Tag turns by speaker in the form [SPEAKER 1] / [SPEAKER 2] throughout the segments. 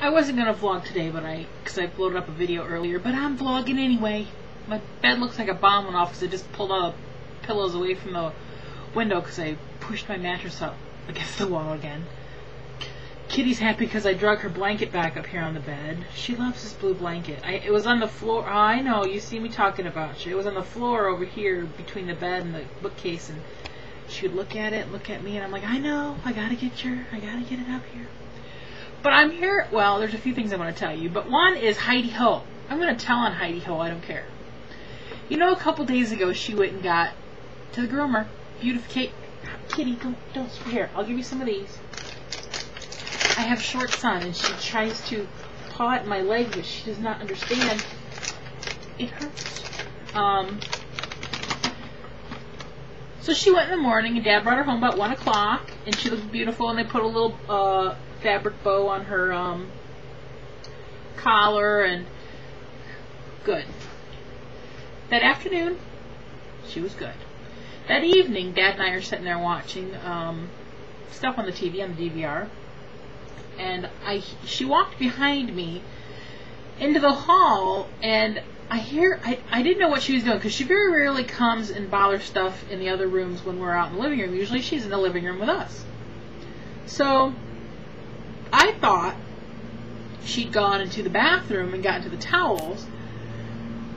[SPEAKER 1] I wasn't going to vlog today, but because I loaded up a video earlier, but I'm vlogging anyway. My bed looks like a bomb went off because I just pulled all the pillows away from the window because I pushed my mattress up against the wall again. Kitty's happy because I drug her blanket back up here on the bed. She loves this blue blanket. It was on the floor. Oh, I know, you see me talking about you. It was on the floor over here between the bed and the bookcase, and she would look at it, look at me, and I'm like, I know, I gotta get it up here. But I'm here, well, there's a few things I want to tell you, but one is Heidi Ho. I'm going to tell on Heidi Ho, I don't care. You know, a couple days ago, she went and got to the groomer. Beautiful kitty, don't here, I'll give you some of these. I have a short son, and she tries to paw at my leg, but she does not understand. It hurts. So she went in the morning, and Dad brought her home about 1 o'clock, and she looked beautiful, and they put a little fabric bow on her collar, and good. That afternoon, she was good. That evening, Dad and I are sitting there watching stuff on the TV, on the DVR, and she walked behind me into the hall, and I didn't know what she was doing, because she very rarely comes and bothers stuff in the other rooms when we're out in the living room. Usually she's in the living room with us. So I thought she'd gone into the bathroom and gotten to the towels,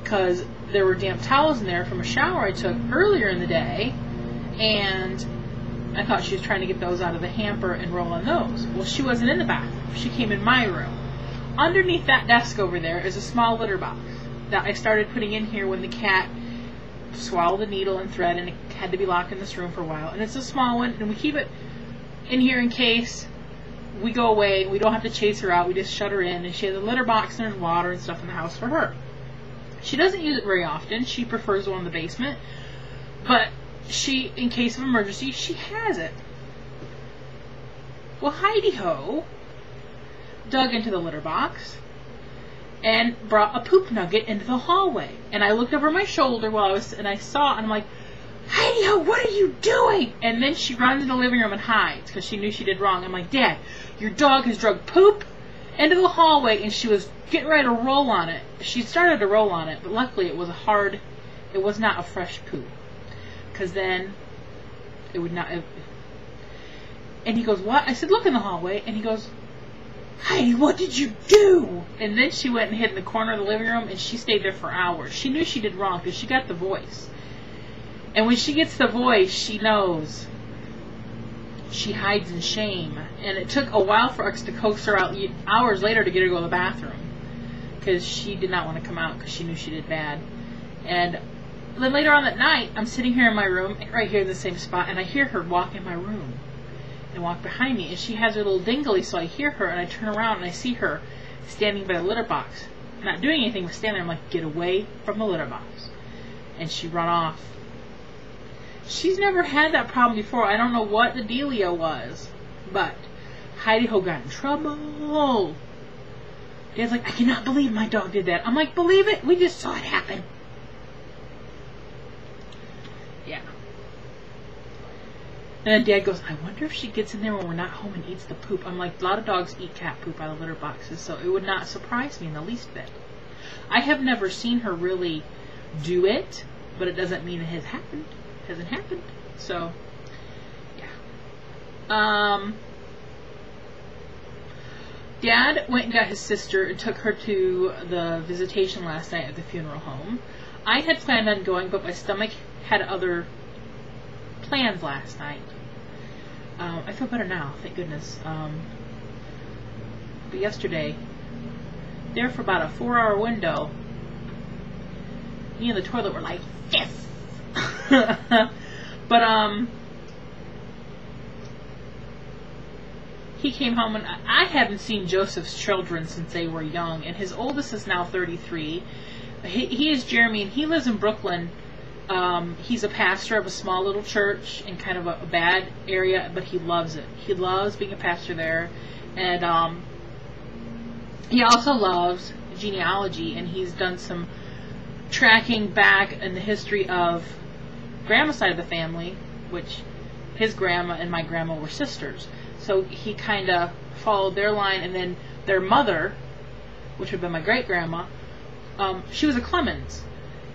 [SPEAKER 1] because there were damp towels in there from a shower I took earlier in the day, and I thought she was trying to get those out of the hamper and roll on those. Well, she wasn't in the bathroom. She came in my room. Underneath that desk over there is a small litter box that I started putting in here when the cat swallowed a needle and thread, and it had to be locked in this room for a while. And it's a small one, and we keep it in here in case we go away. We don't have to chase her out. We just shut her in, and she has a litter box, and there's water and stuff in the house for her. She doesn't use it very often. She prefers the one in the basement, but she, in case of emergency, she has it. Well, Heidi Ho dug into the litter box and brought a poop nugget into the hallway. And I looked over my shoulder and I saw, and I'm like, Heidi Ho, what are you doing? And then she runs in the living room and hides because she knew she did wrong. I'm like, Dad, your dog has drug poop into the hallway, and she was getting ready to roll on it. She started to roll on it, but luckily it was it was not a fresh poop, because then it would not have. And he goes, what? I said, look in the hallway. And he goes, Heidi, what did you do? And then she went and hid in the corner of the living room, and she stayed there for hours. She knew she did wrong because she got the voice. And when she gets the voice, she knows. She hides in shame. And it took a while for us to coax her out, hours later, to get her to go to the bathroom, because she did not want to come out because she knew she did bad. And then later on that night, I'm sitting here in my room, right here in the same spot, and I hear her walk in my room and walk behind me, and she has her little dingly, so I hear her, and I turn around, and I see her standing by the litter box, not doing anything, but standing there. I'm like, get away from the litter box. And she run off. She's never had that problem before. I don't know what the dealio was, but Heidi Ho got in trouble. Dad's like, I cannot believe my dog did that. I'm like, believe it? We just saw it happen. Yeah. And then Dad goes, I wonder if she gets in there when we're not home and eats the poop. I'm like, a lot of dogs eat cat poop out of litter boxes, so it would not surprise me in the least bit. I have never seen her really do it, but it doesn't mean it has happened. It hasn't happened. So, yeah. Dad went and got his sister and took her to the visitation last night at the funeral home. I had planned on going, but my stomach had other plans last night. I feel better now, thank goodness. But yesterday, there for about a 4-hour window, me and the toilet were like this. But he came home, and I haven't seen Joseph's children since they were young, and his oldest is now 33. He is Jeremy, and he lives in Brooklyn. He's a pastor of a small little church in kind of a bad area, but he loves it. He loves being a pastor there, and he also loves genealogy, and he's done some tracking back in the history of Grandma's side of the family, which his grandma and my grandma were sisters. So he kind of followed their line, and then their mother, which would have been my great-grandma, she was a Clemens.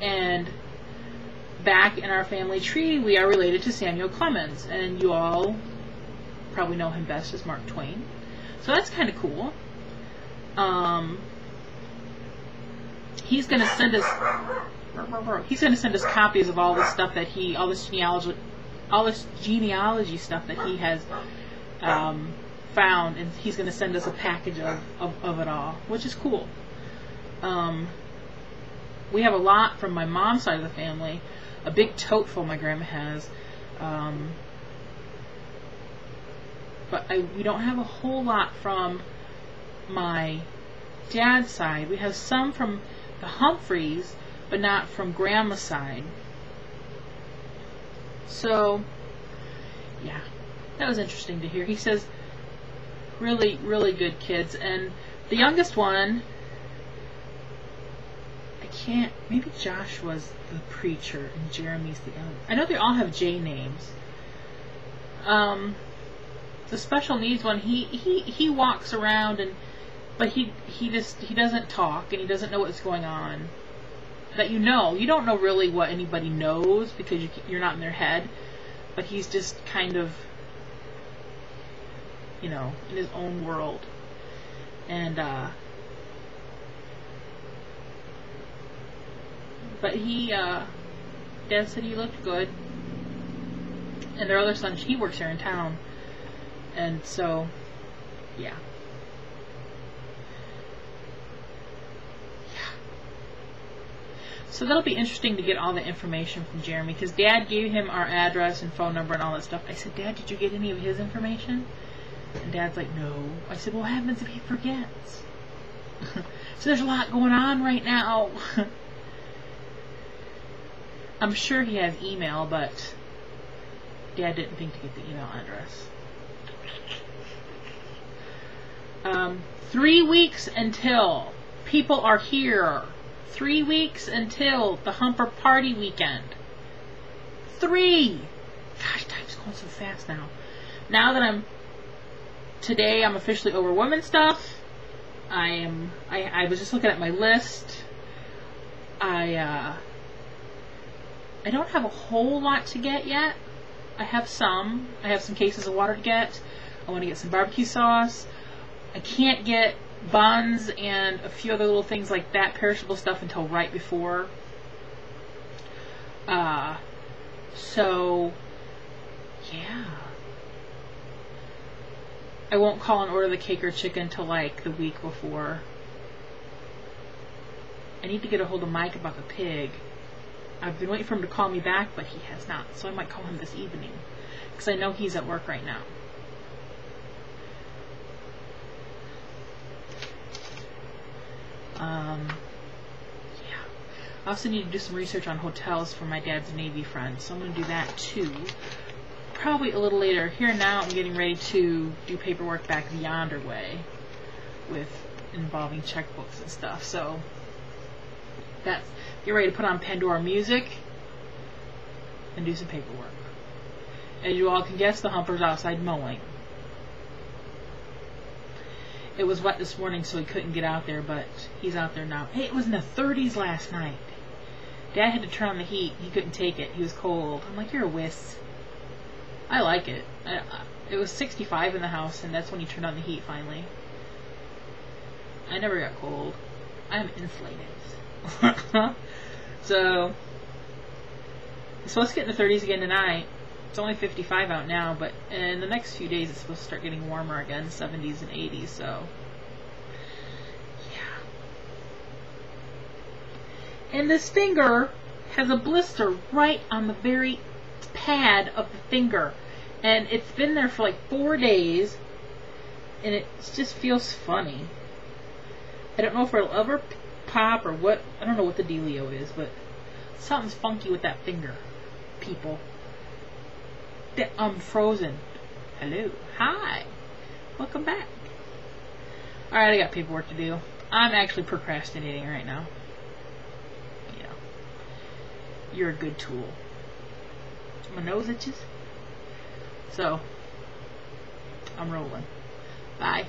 [SPEAKER 1] And back in our family tree, we are related to Samuel Clemens. And you all probably know him best as Mark Twain. So that's kind of cool. He's going to send us copies of all this stuff that all this genealogy stuff that he has found, and he's going to send us a package of it all, which is cool. We have a lot from my mom's side of the family, a big tote full my grandma has, but we don't have a whole lot from my dad's side. We have some from the Humphreys, but not from grandma's side. So, yeah, that was interesting to hear. He says, really, really good kids. And the youngest one, maybe Josh was the preacher and Jeremy's the other. I know they all have J names. The special needs one, he walks around, but he doesn't talk, and he doesn't know what's going on. That you don't know really what anybody knows because you're not in their head, but he's just kind of, in his own world. And but Dad said he looked good. And their other son, he works here in town. And so, yeah. So that'll be interesting to get all the information from Jeremy, because Dad gave him our address and phone number and all that stuff. I said, Dad, did you get any of his information? And Dad's like, no. I said, well, what happens if he forgets? So there's a lot going on right now. I'm sure he has email, but Dad didn't think to get the email address. 3 weeks until people are here. 3 weeks until the Humper Party weekend. 3! Gosh, time's going so fast now. Now that today I'm officially over women stuff. I was just looking at my list. I don't have a whole lot to get yet. I have some cases of water to get. I want to get some barbecue sauce. I can't get buns and a few other little things like that, perishable stuff, until right before. So, yeah. I won't call and order the cake or chicken till like the week before. I need to get a hold of Mike about the pig. I've been waiting for him to call me back, but he has not. So I might call him this evening, because I know he's at work right now. Yeah. I also need to do some research on hotels for my dad's Navy friends, so I'm going to do that too. Probably a little later. Here now I'm getting ready to do paperwork back the yonder way, involving checkbooks and stuff. So that's, get ready to put on Pandora music and do some paperwork. As you all can guess, the Humper's outside mowing. It was wet this morning, so he couldn't get out there, but he's out there now. Hey, it was in the 30s last night. Dad had to turn on the heat. He couldn't take it. He was cold. I'm like, you're a wuss. I like it. It was 65 in the house, and that's when he turned on the heat finally. I never got cold. I'm insulated. So it's supposed to get in the 30s again tonight. It's only 55 out now, but in the next few days it's supposed to start getting warmer again, 70s and 80s, so yeah. And this finger has a blister right on the very pad of the finger, and it's been there for like 4 days, and it just feels funny. I don't know if it'll ever pop or what. I don't know what the dealio is, but something's funky with that finger, people. I'm frozen. Hello. Hi. Welcome back. Alright, I got paperwork to do. I'm actually procrastinating right now. Yeah. You're a good tool. My nose itches. So, I'm rolling. Bye.